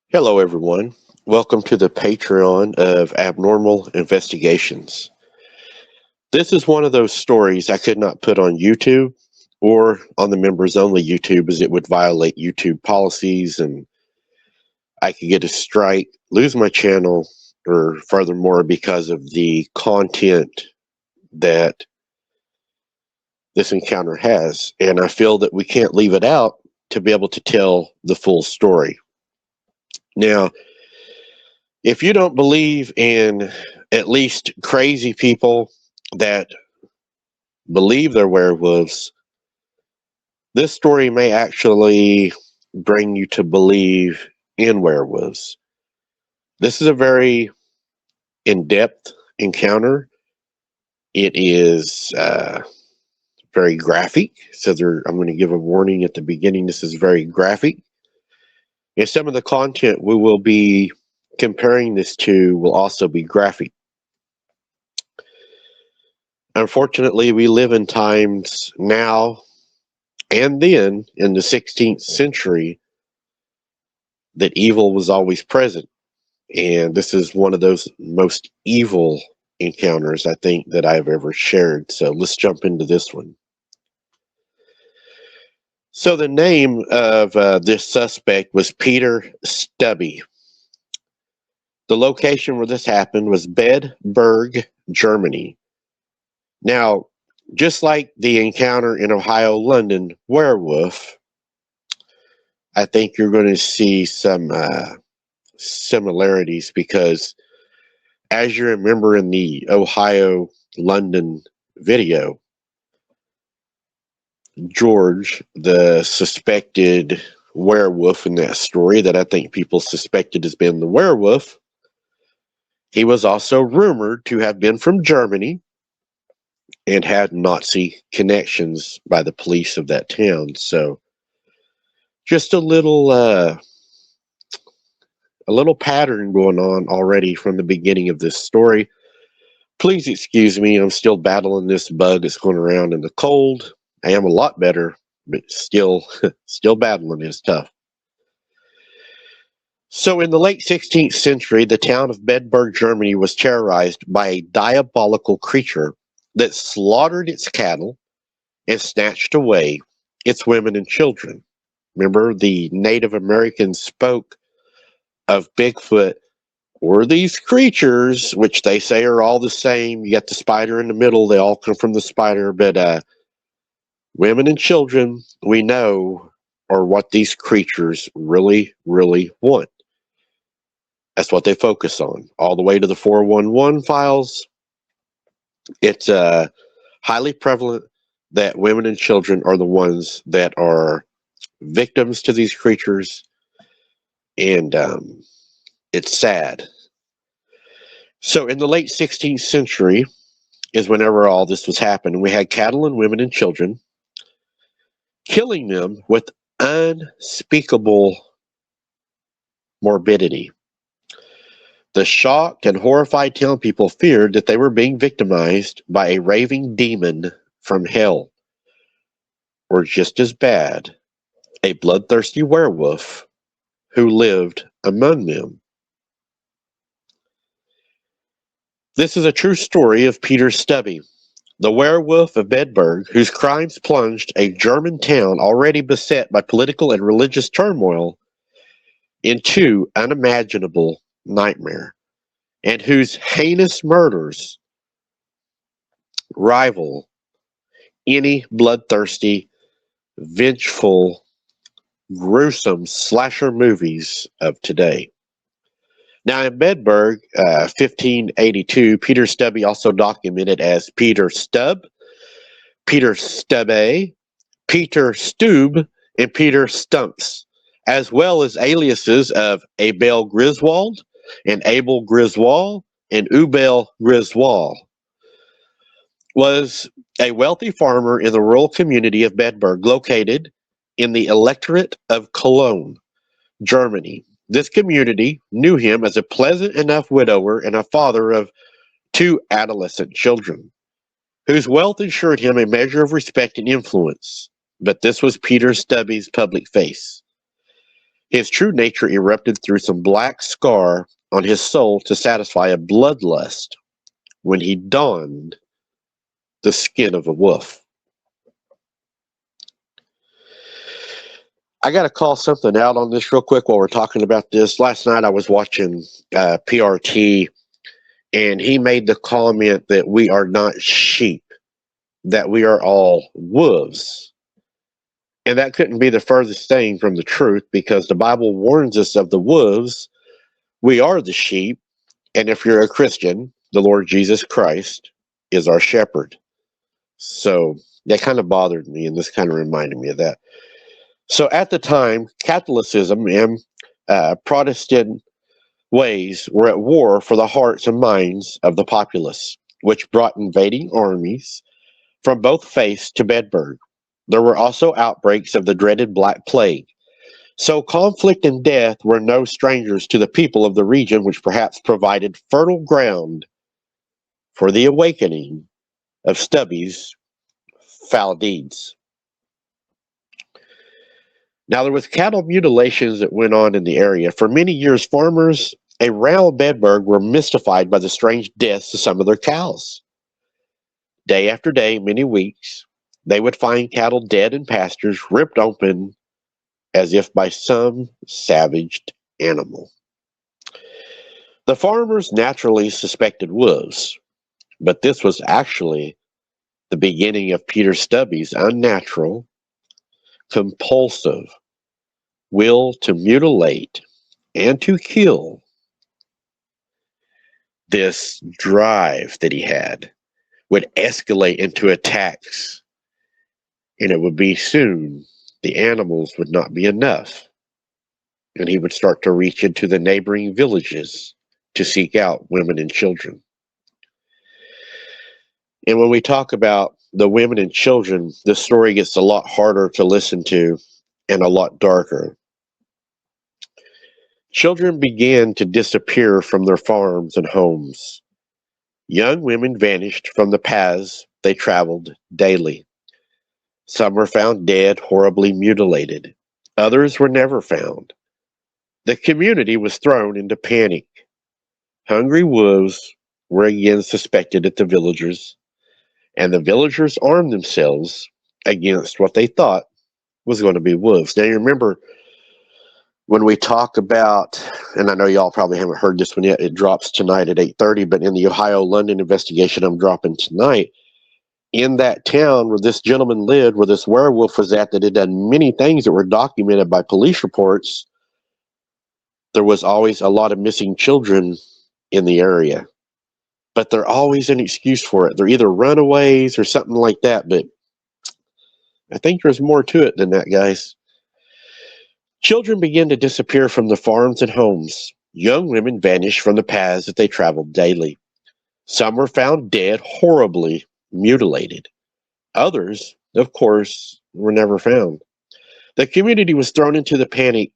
Hello, everyone. Welcome to the Patreon of Abnormal Investigations. This is one of those stories I could not put on YouTube or on the members only YouTube, as it would violate YouTube policies and I could get a strike, lose my channel, or furthermore, because of the content that this encounter has. And I feel that we can't leave it out to be able to tell the full story. Now, if you don't believe in at least crazy people that believe they're werewolves, this story may actually bring you to believe in werewolves. This is a very in-depth encounter. It is very graphic. So I'm going to give a warning at the beginning. This is very graphic. And some of the content we will be comparing this to will also be graphic. Unfortunately, we live in times now and then in the 16th century that evil was always present. And this is one of those most evil encounters I think that I've ever shared. So let's jump into this one. So the name of this suspect was Peter Stubbe. The location where this happened was Bedburg, Germany. Now, just like the encounter in Ohio, London, Werewolf, I think you're going to see some similarities because, as you remember in the Ohio, London video, George, the suspected werewolf in that story that I think people suspected as being the werewolf, he was also rumored to have been from Germany and had Nazi connections by the police of that town. So just a little pattern going on already from the beginning of this story. Please excuse me, I'm still battling this bug that's going around in the cold. I am a lot better, but still battling is tough. So in the late 16th century, the town of Bedburg, Germany was terrorized by a diabolical creature that slaughtered its cattle and snatched away its women and children. Remember, the Native Americans spoke of Bigfoot or these creatures, which they say are all the same. You got the spider in the middle, they all come from the spider, but women and children, we know, are what these creatures really, really want. That's what they focus on. All the way to the 411 files, it's highly prevalent that women and children are the ones that are victims to these creatures, and it's sad. So in the late 16th century is whenever all this was happening. We had cattle and women and children, killing them with unspeakable morbidity. The shocked and horrified town people feared that they were being victimized by a raving demon from hell, or just as bad, a bloodthirsty werewolf who lived among them. This is a true story of Peter Stubbe, the werewolf of Bedburg, whose crimes plunged a German town already beset by political and religious turmoil into unimaginable nightmare, and whose heinous murders rival any bloodthirsty, vengeful, gruesome slasher movies of today. Now, in Bedburg, 1582, Peter Stubbe, also documented as Peter Stubbe, Peter Stubbe, Peter Stube, and Peter Stumps, as well as aliases of Abel Griswold and Abel Griswold and Ubel Griswold, was a wealthy farmer in the rural community of Bedburg, located in the electorate of Cologne, Germany. This community knew him as a pleasant enough widower and a father of 2 adolescent children, whose wealth ensured him a measure of respect and influence. But this was Peter Stubbe's public face. His true nature erupted through some black scar on his soul to satisfy a bloodlust when he donned the skin of a wolf. I got to call something out on this real quick while we're talking about this. Last night I was watching PRT, and he made the comment that we are not sheep, that we are all wolves. And that couldn't be the furthest thing from the truth, because the Bible warns us of the wolves. We are the sheep. And if you're a Christian, the Lord Jesus Christ is our shepherd. So that kind of bothered me, and this kind of reminded me of that. So at the time, Catholicism and Protestant ways were at war for the hearts and minds of the populace, which brought invading armies from both faiths to Bedburg. There were also outbreaks of the dreaded Black Plague. So conflict and death were no strangers to the people of the region, which perhaps provided fertile ground for the awakening of Stubbe's foul deeds. Now, there was cattle mutilations that went on in the area. For many years, farmers around Bedburg were mystified by the strange deaths of some of their cows. Day after day, many weeks, they would find cattle dead in pastures, ripped open as if by some savaged animal. The farmers naturally suspected wolves, but this was actually the beginning of Peter Stubbe's unnatural, compulsive will to mutilate and to kill. This drive that he had would escalate into attacks, and it would be soon the animals would not be enough, and he would start to reach into the neighboring villages to seek out women and children. And when we talk about the women and children, the story gets a lot harder to listen to and a lot darker. Children began to disappear from their farms and homes. Young women vanished from the paths they traveled daily. Some were found dead, horribly mutilated. Others were never found. The community was thrown into panic. Hungry wolves were again suspected at the villagers, and the villagers armed themselves against what they thought was going to be wolves. Now, you remember when we talk about, and I know y'all probably haven't heard this one yet, it drops tonight at 8:30, but in the Ohio-London investigation I'm dropping tonight, in that town where this gentleman lived, where this werewolf was at, that had done many things that were documented by police reports, there was always a lot of missing children in the area. But they're always an excuse for it. They're either runaways or something like that, but I think there's more to it than that, guys. Children began to disappear from the farms and homes. Young women vanished from the paths that they traveled daily. Some were found dead, horribly mutilated. Others, of course, were never found. The community was thrown into the panic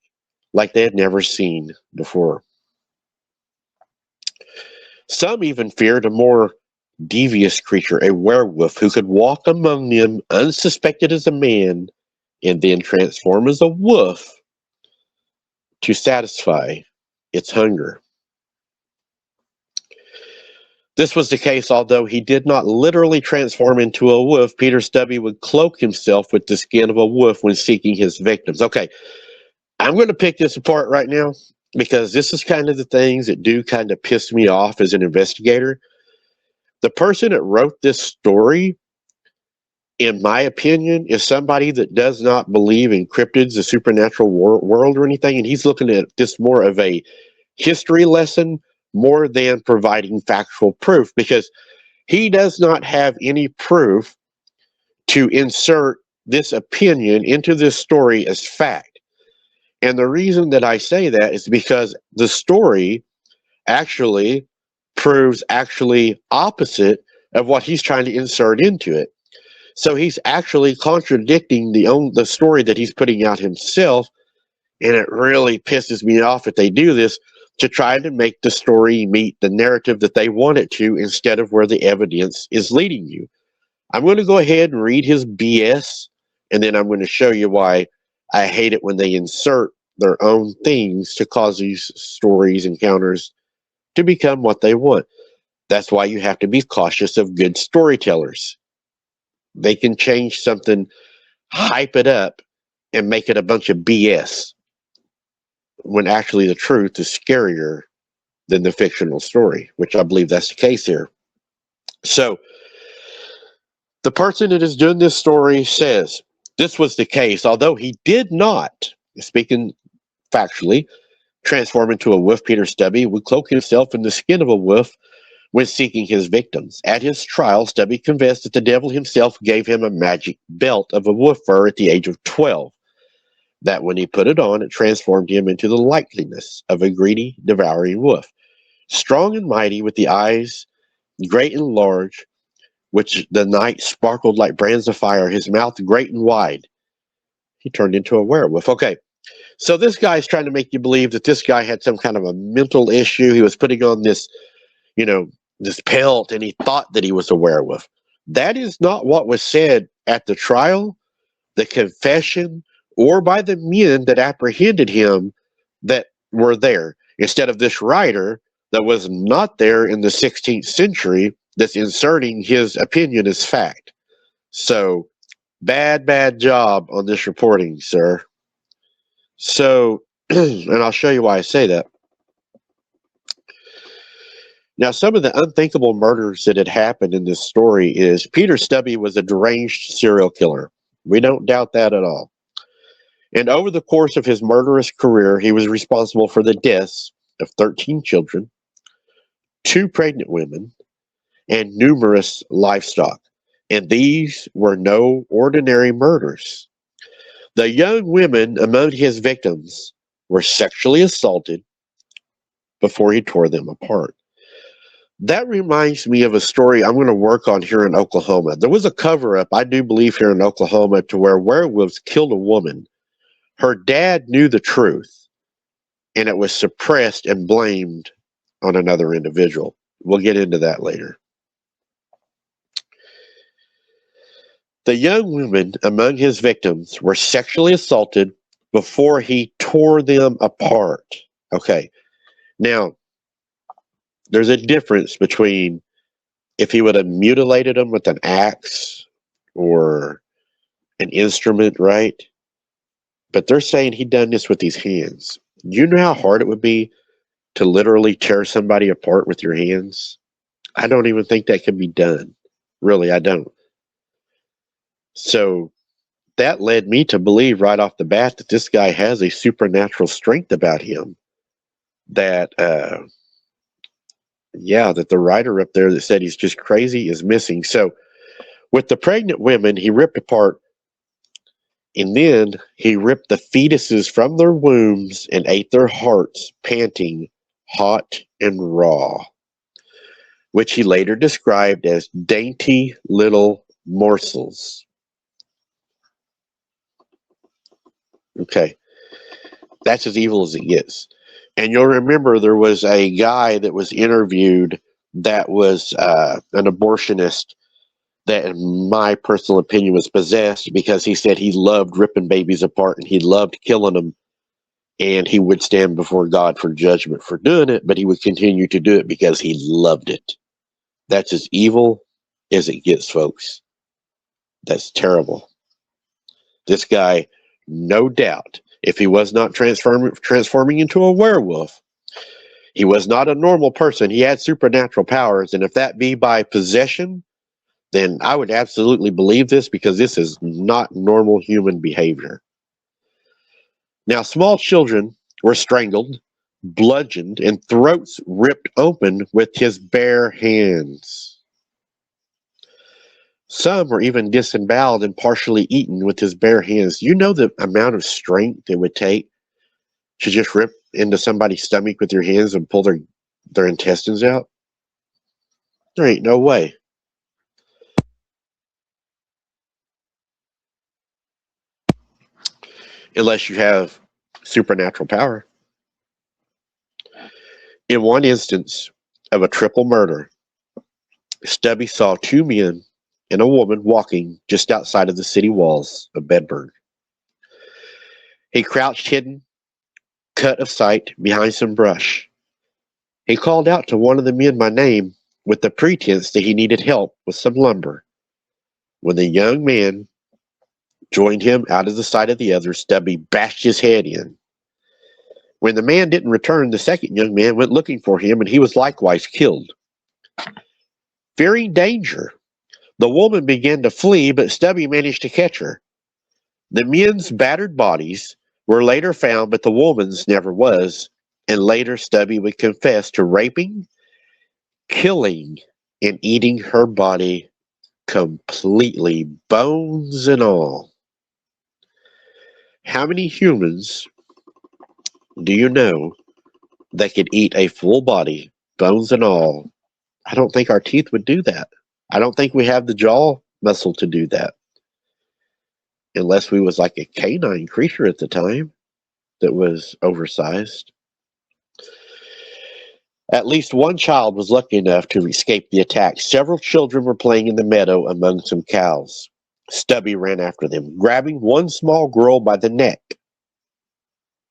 like they had never seen before. Some even feared a more devious creature, a werewolf, who could walk among them unsuspected as a man and then transform as a wolf to satisfy its hunger. This was the case, although he did not literally transform into a wolf. Peter Stubbe would cloak himself with the skin of a wolf when seeking his victims. Okay, I'm going to pick this apart right now, because this is kind of the things that do kind of piss me off as an investigator. The person that wrote this story, in my opinion, is somebody that does not believe in cryptids, the supernatural world or anything, and he's looking at this more of a history lesson more than providing factual proof, because he does not have any proof to insert this opinion into this story as fact. And the reason that I say that is because the story actually proves actually opposite of what he's trying to insert into it. So he's actually contradicting the story that he's putting out himself, and it really pisses me off that they do this to try to make the story meet the narrative that they want it to, instead of where the evidence is leading you. I'm going to go ahead and read his BS, and then I'm going to show you why I hate it when they insert their own things to cause these stories, encounters to become what they want. That's why you have to be cautious of good storytellers. They can change something, hype it up, and make it a bunch of BS when actually the truth is scarier than the fictional story, which I believe that's the case here. So, the person that is doing this story says this was the case, although he did not, speaking factually, transform into a wolf. Peter Stubbe would cloak himself in the skin of a wolf when seeking his victims. At his trial, Stubbe confessed that the devil himself gave him a magic belt of a wolf fur at the age of 12. That when he put it on, it transformed him into the likeness of a greedy, devouring wolf. Strong and mighty, with the eyes great and large, which the night sparkled like brands of fire, his mouth great and wide, he turned into a werewolf. Okay, so this guy's trying to make you believe that this guy had some kind of a mental issue. He was putting on this, this pelt, and he thought that he was a werewolf. That is not what was said at the trial, the confession, or by the men that apprehended him that were there. Instead of this writer that was not there in the 16th century that's inserting his opinion as fact. So, bad job on this reporting, sir. So, and I'll show you why I say that. Now, some of the unthinkable murders that had happened in this story is Peter Stubbe was a deranged serial killer. We don't doubt that at all. And over the course of his murderous career, he was responsible for the deaths of 13 children, 2 pregnant women, and numerous livestock. And these were no ordinary murders. The young women among his victims were sexually assaulted before he tore them apart. That reminds me of a story I'm going to work on here in Oklahoma. There was a cover-up, I do believe, here in Oklahoma to where werewolves killed a woman. Her dad knew the truth, and it was suppressed and blamed on another individual. We'll get into that later. The young women among his victims were sexually assaulted before he tore them apart. Okay, now, there's a difference between if he would have mutilated them with an axe or an instrument, right? But they're saying he done this with his hands. Do you know how hard it would be to literally tear somebody apart with your hands? I don't even think that can be done. Really, I don't. So that led me to believe right off the bat that this guy has a supernatural strength about him. That, that the writer up there that said he's just crazy is missing. So with the pregnant women, he ripped apart, and then he ripped the fetuses from their wombs and ate their hearts, panting, hot and raw, which he later described as dainty little morsels. Okay, that's as evil as it gets. And you'll remember there was a guy that was interviewed that was an abortionist that, in my personal opinion, was possessed because he said he loved ripping babies apart and he loved killing them, and he would stand before God for judgment for doing it, but he would continue to do it because he loved it. That's as evil as it gets, folks. That's terrible. This guy, no doubt, if he was not transforming into a werewolf, he was not a normal person. He had supernatural powers, and if that be by possession, then I would absolutely believe this because this is not normal human behavior. Now, small children were strangled, bludgeoned, and throats ripped open with his bare hands. Some were even disemboweled and partially eaten with his bare hands. You know the amount of strength it would take to just rip into somebody's stomach with your hands and pull their intestines out? There ain't no way. Unless you have supernatural power. In one instance of a triple murder, Stubbe saw 2 men and a woman walking just outside of the city walls of Bedburg. He crouched hidden cut of sight behind some brush. He called out to one of the men by name with the pretense that he needed help with some lumber. When the young man joined him out of the sight of the other, Stubby bashed his head in. When the man didn't return, the second young man went looking for him, and he was likewise killed. Fearing danger, the woman began to flee, but Stubby managed to catch her. The men's battered bodies were later found, but the woman's never was, and later Stubby would confess to raping, killing, and eating her body completely, bones and all. How many humans do you know that could eat a full body, bones and all? I don't think our teeth would do that. I don't think we have the jaw muscle to do that. Unless we was like a canine creature at the time that was oversized. At least one child was lucky enough to escape the attack. Several children were playing in the meadow among some cows. Stubby ran after them, grabbing one small girl by the neck.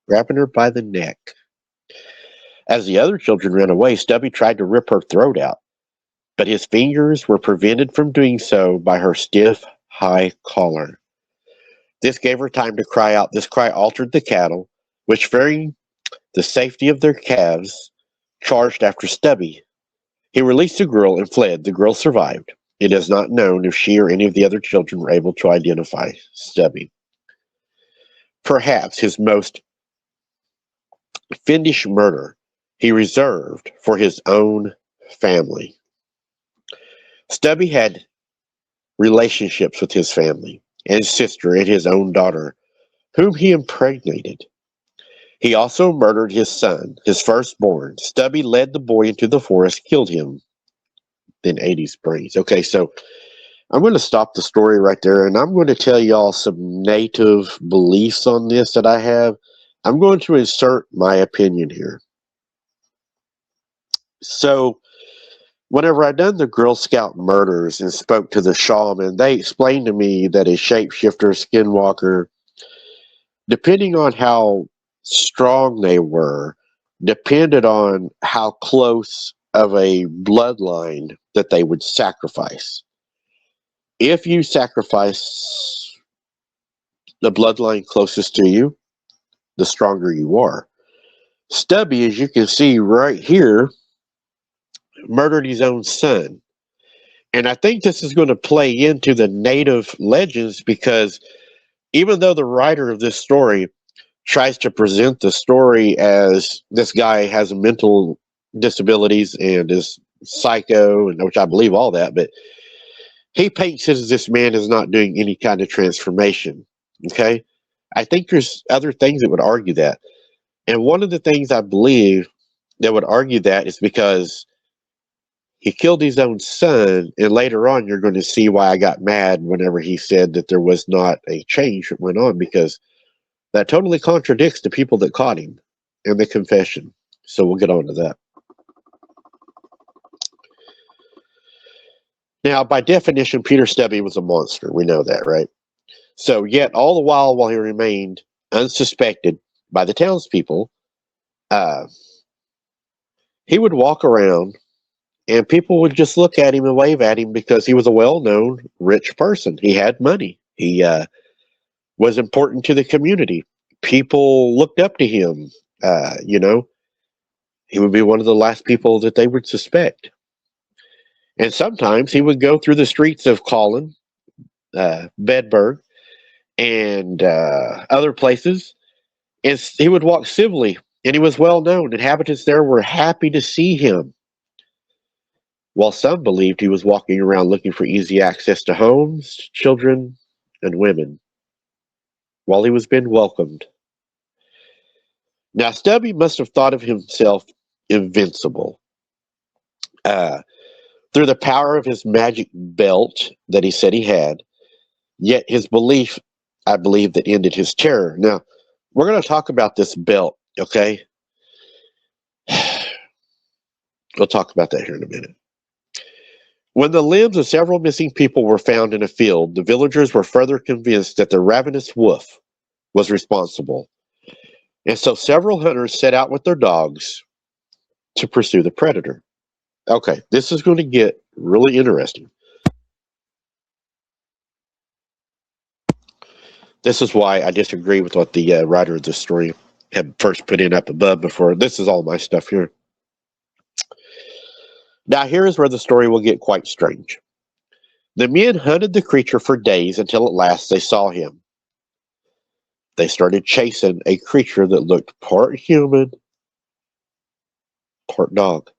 Grabbing her by the neck. As the other children ran away, Stubby tried to rip her throat out, but his fingers were prevented from doing so by her stiff, high collar. This gave her time to cry out. This cry altered the cattle, which, fearing the safety of their calves, charged after Stubby. He released the girl and fled. The girl survived. It is not known if she or any of the other children were able to identify Stubby. Perhaps his most fiendish murder he reserved for his own family. Stubby had relationships with his family and his sister and his own daughter, whom he impregnated. He also murdered his son, his firstborn. Stubby led the boy into the forest, killed him, then ate his brains. Okay, so I'm going to stop the story right there, and I'm going to tell y'all some native beliefs on this that I have. I'm going to insert my opinion here. So, whenever I done the Girl Scout murders and spoke to the shaman, they explained to me that a shapeshifter, skinwalker, depending on how strong they were, depended on how close of a bloodline that they would sacrifice. If you sacrifice the bloodline closest to you, the stronger you are. Stubby, as you can see right here, murdered his own son. And I think this is going to play into the native legends, because even though the writer of this story tries to present the story as this guy has mental disabilities and is psycho, and which I believe all that, but he paints it as this man is not doing any kind of transformation. Okay? I think there's other things that would argue that. And one of the things I believe that would argue that is because he killed his own son, and later on you're going to see why I got mad whenever he said that there was not a change that went on, because that totally contradicts the people that caught him in the confession. So we'll get on to that. Now, by definition, Peter Stubbe was a monster. We know that, right? So yet, all the while he remained unsuspected by the townspeople, he would walk around and people would just look at him and wave at him because he was a well-known rich person. He had money. He was important to the community. People looked up to him. He would be one of the last people that they would suspect. And sometimes he would go through the streets of Colin, Bedburg, and other places, and he would walk civilly, and he was well known. Inhabitants there were happy to see him, while some believed he was walking around looking for easy access to homes, children, and women, while he was being welcomed. Now, Stubby must have thought of himself invincible. Through the power of his magic belt that he said he had, yet his belief, I believe, that ended his terror. Now, we're going to talk about this belt, okay? We'll talk about that here in a minute. When the limbs of several missing people were found in a field, the villagers were further convinced that the ravenous wolf was responsible. And so several hunters set out with their dogs to pursue the predator. Okay, this is going to get really interesting. This is why I disagree with what the writer of this story had first put in up above before. This is all my stuff here. Now, here is where the story will get quite strange. The men hunted the creature for days until at last they saw him. They started chasing a creature that looked part human, part dog.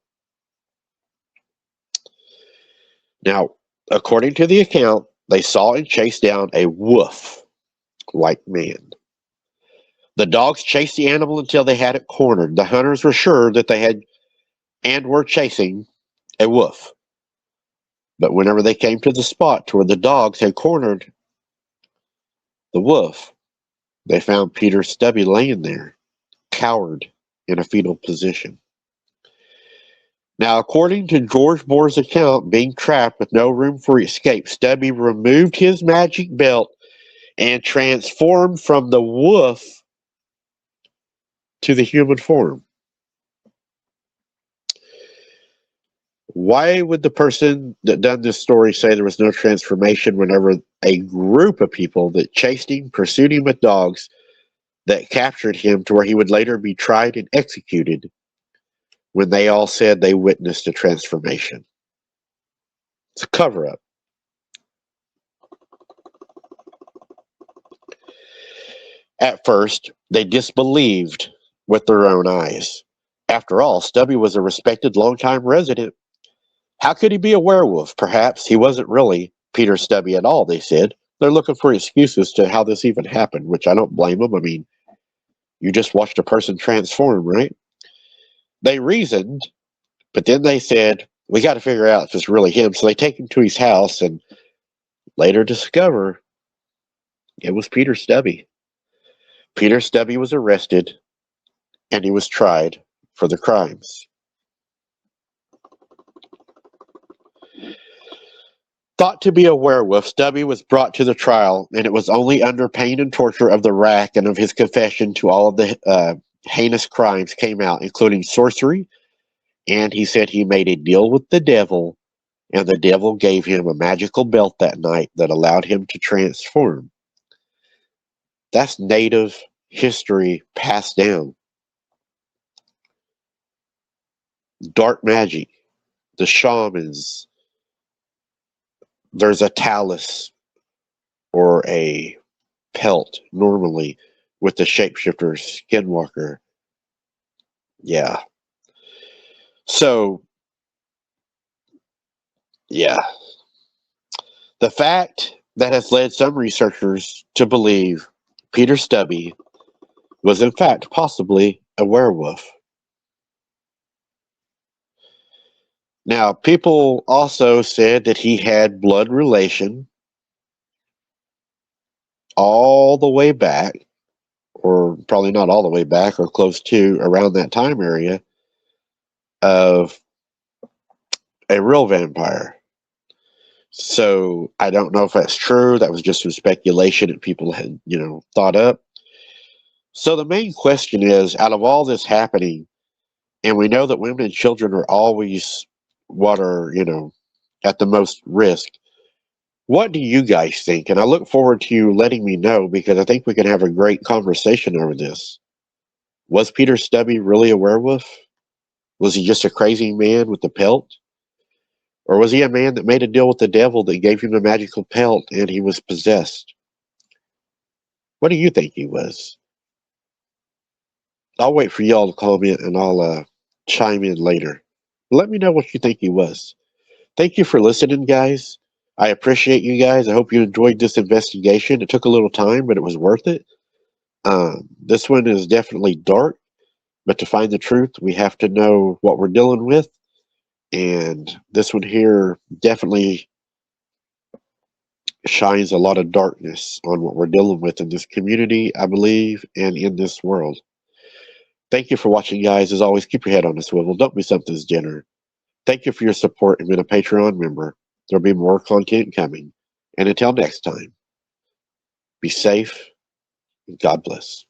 Now, according to the account, they saw and chased down a wolf-like man. The dogs chased the animal until they had it cornered. The hunters were sure that they had and were chasing a wolf. But whenever they came to the spot to where the dogs had cornered the wolf, they found Peter Stubbe laying there, cowered in a fetal position. Now, according to George Moore's account, being trapped with no room for escape, Stubbe removed his magic belt and transformed from the wolf to the human form. Why would the person that done this story say there was no transformation whenever a group of people that chased him, pursued him with dogs, that captured him to where he would later be tried and executed, when they all said they witnessed a transformation? It's a cover-up. At first, they disbelieved with their own eyes. After all, Stubbe was a respected longtime resident. How could he be a werewolf? Perhaps he wasn't really Peter Stubbe at all, they said. They're looking for excuses to how this even happened, which I don't blame them. I mean, you just watched a person transform, right? They reasoned, but then they said, we got to figure out if it's really him. So they take him to his house and later discover it was Peter Stubbe. Peter Stubbe was arrested and he was tried for the crimes. Thought to be a werewolf, Stubbe was brought to the trial, and it was only under pain and torture of the rack and of his confession to all of the heinous crimes came out, including sorcery, and he said he made a deal with the devil, and the devil gave him a magical belt that night that allowed him to transform. That's native history passed down. Dark magic, the shamans, there's a talus or a pelt normally with the shapeshifter skinwalker. Yeah. So, yeah. The fact that has led some researchers to believe Peter Stubbe was in fact possibly a werewolf. Now, people also said that he had blood relation all the way back, or probably not all the way back, or close to around that time area, of a real vampire. So I don't know if that's true. That was just some speculation that people had, thought up. So the main question is, out of all this happening, and we know that women and children are always what are, at the most risk. What do you guys think? And I look forward to you letting me know, because I think we can have a great conversation over this. Was Peter Stubbe really a werewolf? Was he just a crazy man with the pelt? Or was he a man that made a deal with the devil that gave him a magical pelt and he was possessed? What do you think he was? I'll wait for y'all to comment and I'll chime in later. Let me know what you think he was. Thank you for listening, guys. I appreciate you guys. I hope you enjoyed this investigation. It took a little time, but it was worth it. This one is definitely dark, but to find the truth, we have to know what we're dealing with. And this one here definitely shines a lot of darkness on what we're dealing with in this community, I believe, and in this world. Thank you for watching, guys. As always, keep your head on a swivel. Don't be something's dinner. Thank you for your support and being a Patreon member. There'll be more content coming. And until next time, be safe and God bless.